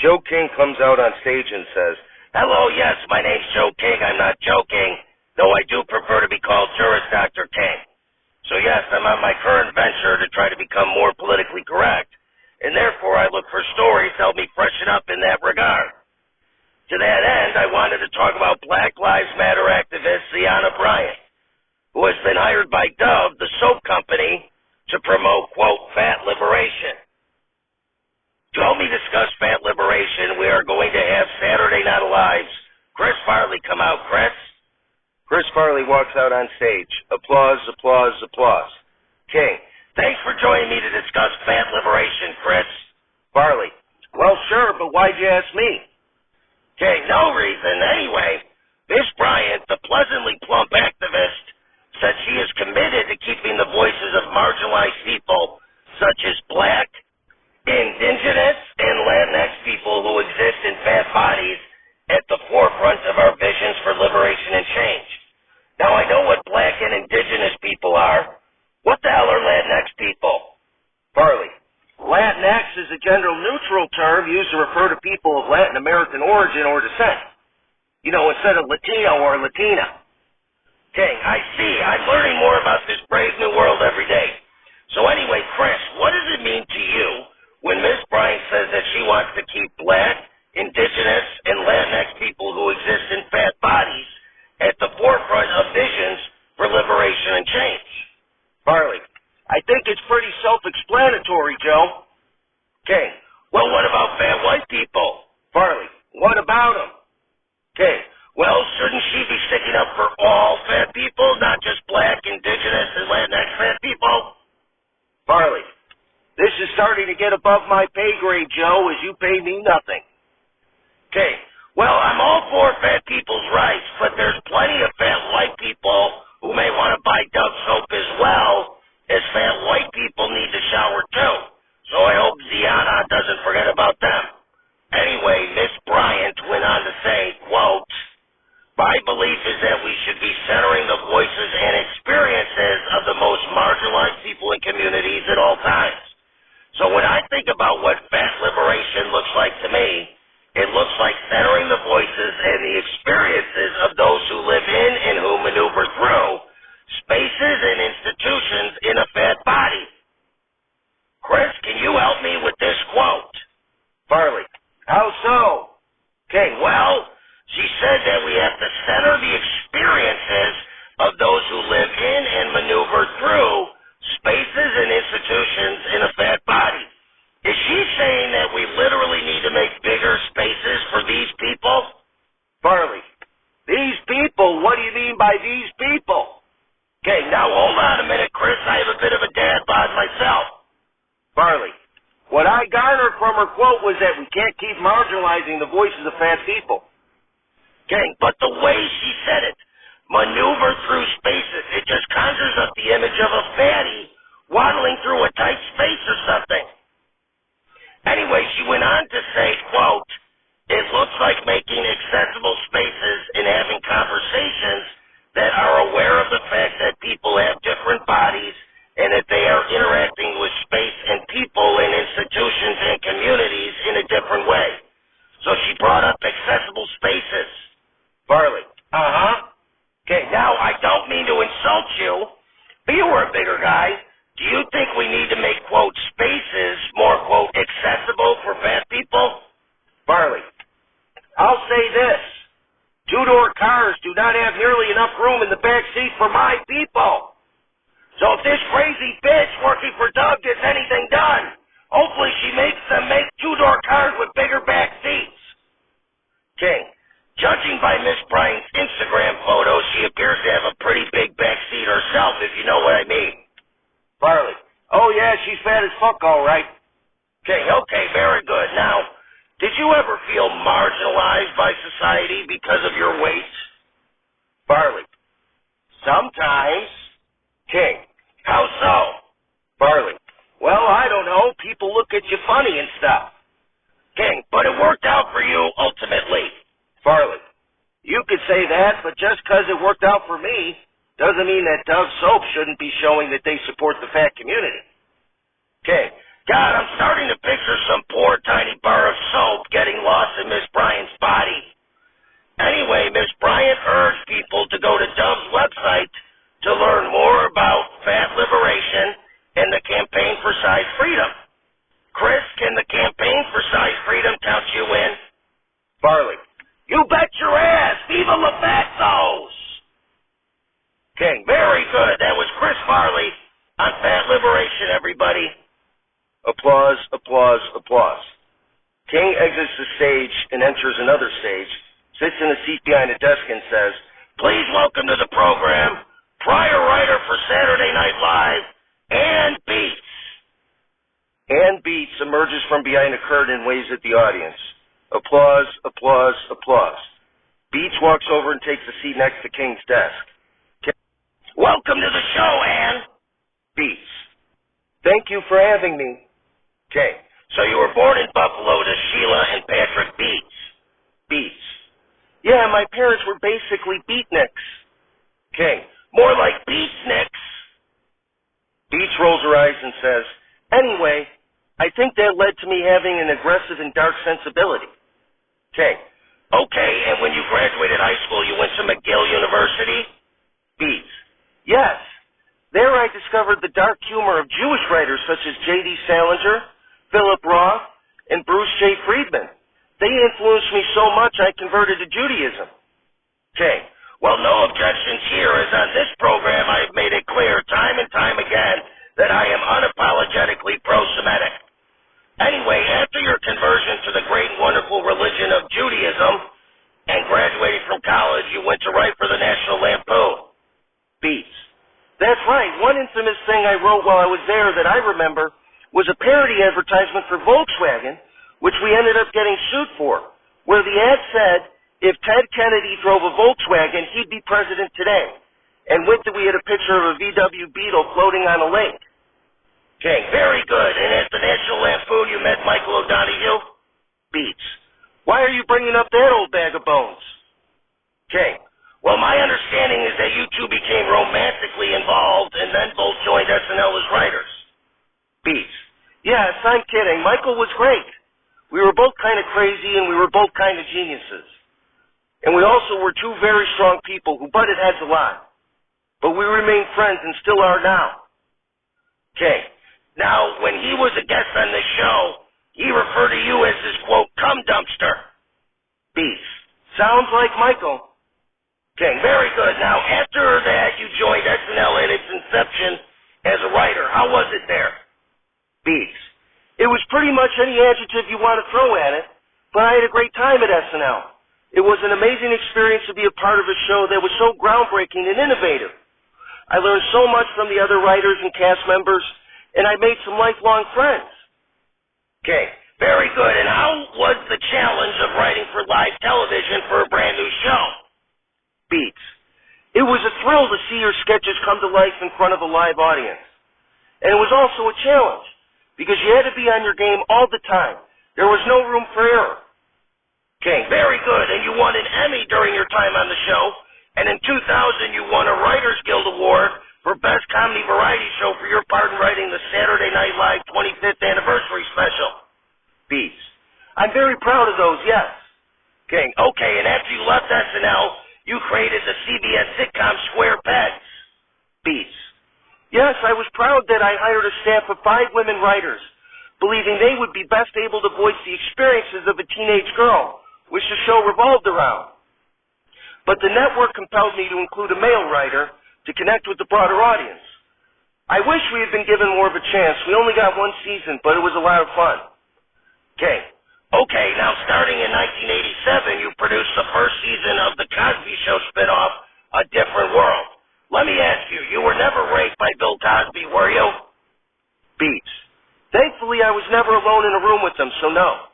Joe King comes out on stage and says, "Hello, yes, my name's Joe King. I'm not joking, though I do prefer to be called Juris Dr. King. So yes, I'm on my current venture to try to become more politically correct, and therefore I look for stories to help me freshen up in that regard. To that end, I wanted to talk about Black Lives Matter activist Ziana Bryant, who has been hired by Dove, the soap company, to promote, quote, fat liberation. To help me discuss fat liberation, we are going to have Saturday Night Alive's Chris Farley come out. Chris Farley walks out on stage. Applause, applause, applause. King: "Thanks for joining me to discuss fat liberation, Chris." Farley: "Well, sure, but why'd you ask me?" King: "No reason. Anyway, Miss Bryant, the pleasantly plump activist, said she is committed to keeping the voices of marginalized people, such as Black, Indigenous, and Latinx people who exist in fat bodies, at the forefront of our visions for liberation and change. Now, I know what Black and Indigenous people are. What the hell are Latinx people?" Farley: "Latinx is a gender-neutral term used to refer to people of Latin American origin or descent. You know, instead of Latino or Latina." King: "I see. I'm learning more about this brave new world every day. So anyway, Chris, what does it mean to you when Miss Bryant says that she wants to keep Black, Indigenous, and Latinx people who exist in fat bodies at the forefront of visions for liberation and change?" Farley: "I think it's pretty self-explanatory, Joe." King: "Well, what about fat white people?" Farley: "What about them?" King: "Well, shouldn't she be sticking up for all fat people, not just Black, Indigenous, and Latinx fat people?" Farley: "This is starting to get above my pay grade, Joe, as you pay me nothing." King: "Well, I'm all for fat people's rights, but there's plenty of fat white people who may want to buy Dove soap as well, as fat white people need to shower too. So I hope Ziana doesn't forget about them." Anyway, Miss Bryant went on to say, quote, "My belief is that we should be centering the voices and experiences of the most marginalized people and communities at all times. So when I think about what fat liberation looks like to me, it looks like centering the voices and the experiences of those who live in and who maneuver through spaces and institutions in a fat body." Chris, can you help me with this quote? Farley: "How so?" King: "Well, she said that we have to center the experiences of those who live in and maneuver through spaces and institutions in a fat body. Is she saying that we literally need to make bigger spaces for these people?" Farley: "These people? What do you mean by these people?" Okay, now hold on a minute, Chris. I have a bit of a dad bod myself. Farley: "What I garnered from her quote was that we can't keep marginalizing the voices of fat people." King: "But the way she said it, maneuver through spaces, it just conjures up the image of a fatty waddling through a tight space or something." Anyway, she went on to say, quote, "It looks like making accessible spaces and having conversations that are aware of the fact that people have different bodies and that they are interacting with space and people and institutions and communities in a different way. So she brought up accessible spaces." Farley: "Uh-huh. Okay, now I don't mean to insult you, but you were a bigger guy. Do you think we need to make, quote, spaces more, quote, accessible for fat people?" Farley: "I'll say this. Two-door cars do not have nearly enough room in the back seat for my people. So if this crazy bitch working for Doug gets anything done, hopefully she makes them make two-door cars with bigger back seats." King: "Judging by Miss Bryant's Instagram photos, she appears to have a pretty big back seat herself, if you know what I mean." Farley: "Oh yeah, she's fat as fuck, all right." King: "Okay, very good. Now, did you ever feel marginalized by society because of your weight?" Farley: "Sometimes." King: "How so?" Farley: "Well, I don't know. People look at you funny and stuff." King: "But it worked out for you ultimately." Farley: "You could say that, but just because it worked out for me doesn't mean that Dove Soap shouldn't be showing that they support the fat community." King: "God, I'm starting to picture some poor tiny bar of soap getting King exits the stage and enters another stage, sits in a seat behind a desk and says, "Please welcome to the program, prior writer for Saturday Night Live, Ann Beats." Ann Beats emerges from behind a curtain and waves at the audience. Applause, applause, applause. Beats walks over and takes a seat next to King's desk. "Welcome to the show, Ann." Beats: "Thank you for having me." King: "So you were born in Buffalo to Sheila and Patrick Beats?" Beats: "Yeah, my parents were basically beatniks." King: "More like beatniks." Beats rolls her eyes and says, "Anyway, I think that led to me having an aggressive and dark sensibility." King: "Okay, and when you graduated high school, you went to McGill University?" Beats: "Yes. There I discovered the dark humor of Jewish writers such as J.D. Salinger, Philip Roth, and Bruce J. Friedman. They influenced me so much I converted to Judaism." King: "Well, no objections here, as on this program I have made it clear time and time again that I am unapologetically pro-Semitic. Anyway, after your conversion to the great and wonderful religion of Judaism and graduating from college, you went to write for the National Lampoon." Beats: "That's right. One infamous thing I wrote while I was there that I remember was a parody advertisement for Volkswagen, which we ended up getting sued for, where the ad said, if Ted Kennedy drove a Volkswagen, he'd be president today. And with it, we had a picture of a VW Beetle floating on a lake." King: "Very good. And at the National Lampoon, you met Michael O'Donoghue?" Beats: "Why are you bringing up that old bag of bones?" King: "Well, my understanding is that you two became romantically involved and then both joined SNL as writers." Beats: "Yes, I'm kidding. Michael was great. We were both kind of crazy and we were both kind of geniuses. And we also were two very strong people who butted heads a lot. But we remain friends and still are now." King: "Now, when he was a guest on this show, he referred to you as his, quote, cum dumpster." Beats: "Sounds like Michael." King: "Very good. Now, after that, you joined SNL at its inception as a writer. How was it there?" Beats: "It was pretty much any adjective you want to throw at it, but I had a great time at SNL. It was an amazing experience to be a part of a show that was so groundbreaking and innovative. I learned so much from the other writers and cast members, and I made some lifelong friends." King: "Very good. And how was the challenge of writing for live television for a brand new show?" Beats: "It was a thrill to see your sketches come to life in front of a live audience. And it was also a challenge, because you had to be on your game all the time. There was no room for error." King: "Very good. And you won an Emmy during your time on the show. And in 2000, you won a Writers Guild Award for Best Comedy Variety Show for your part in writing the Saturday Night Live 25th Anniversary Special." Beats: "I'm very proud of those, yes." King: "Okay, and after you left SNL, you created the CBS sitcom Square Pegs." Beats: "Yes, I was proud that I hired a staff of 5 women writers, believing they would be best able to voice the experiences of a teenage girl, which the show revolved around. But the network compelled me to include a male writer to connect with the broader audience. I wish we had been given more of a chance. We only got 1 season, but it was a lot of fun." King: "Okay, now starting in 1987, you produced the first season of The Cosby Show spinoff, A Different World. Let me ask you, you were never raped by Bill Cosby, were you?" Beats: "Thankfully, I was never alone in a room with them, so no."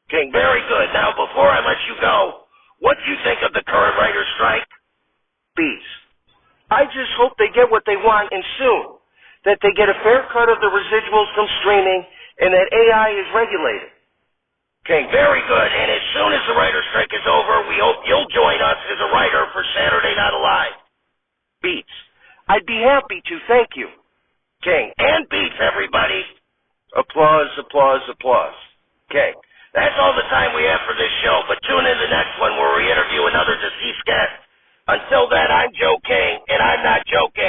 King: "Very good. Now, before I let you go, what do you think of the current writer's strike?" Beats: "I just hope they get what they want, and soon. That they get a fair cut of the residuals from streaming, and that AI is regulated." King: "Very good. And as soon as the writer's strike is over, we hope you'll join us as a writer for Saturday Night Live." Beats: "I'd be happy to, thank you." King: "And Beats, everybody." Applause, applause, applause. King: "That's all the time we have for this show, but tune in the next one where we interview another deceased guest. Until then, I'm Joe King, and I'm not joking.